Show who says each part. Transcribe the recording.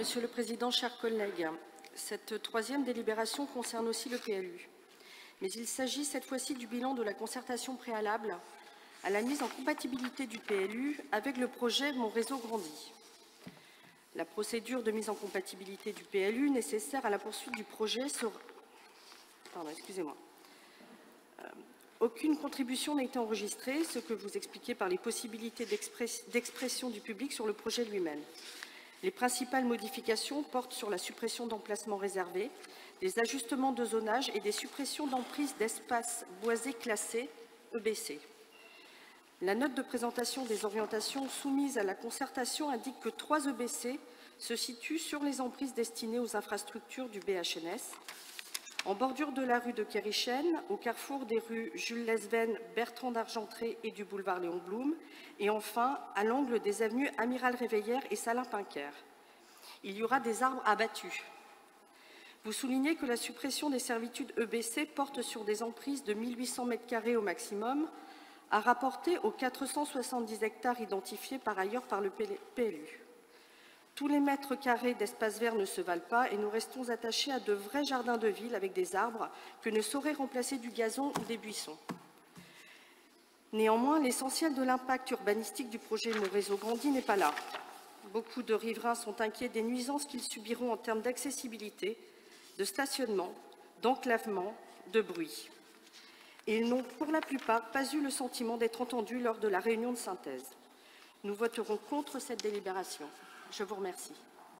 Speaker 1: Monsieur le Président, chers collègues, cette troisième délibération concerne aussi le PLU. Mais il s'agit cette fois-ci du bilan de la concertation préalable à la mise en compatibilité du PLU avec le projet Mon réseau grandit. La procédure de mise en compatibilité du PLU nécessaire à la poursuite du projet sera... Aucune contribution n'a été enregistrée, ce que vous expliquez par les possibilités d'expression du public sur le projet lui-même. Les principales modifications portent sur la suppression d'emplacements réservés, des ajustements de zonage et des suppressions d'emprises d'espaces boisés classés EBC. La note de présentation des orientations soumises à la concertation indique que 3 EBC se situent sur les emprises destinées aux infrastructures du BHNS, en bordure de la rue de Kérichen, au carrefour des rues Jules Lesven, Bertrand d'Argentré et du boulevard Léon Blum, et enfin à l'angle des avenues Amiral Réveillère et Salin-Pincaire. Il y aura des arbres abattus. Vous soulignez que la suppression des servitudes EBC porte sur des emprises de 1800 m² au maximum, à rapporter aux 470 hectares identifiés par ailleurs par le PLU. Tous les mètres carrés d'espace vert ne se valent pas et nous restons attachés à de vrais jardins de ville avec des arbres que ne sauraient remplacer du gazon ou des buissons. Néanmoins, l'essentiel de l'impact urbanistique du projet Mon réseau grandit n'est pas là. Beaucoup de riverains sont inquiets des nuisances qu'ils subiront en termes d'accessibilité, de stationnement, d'enclavement, de bruit. Et ils n'ont pour la plupart pas eu le sentiment d'être entendus lors de la réunion de synthèse. Nous voterons contre cette délibération. Je vous remercie.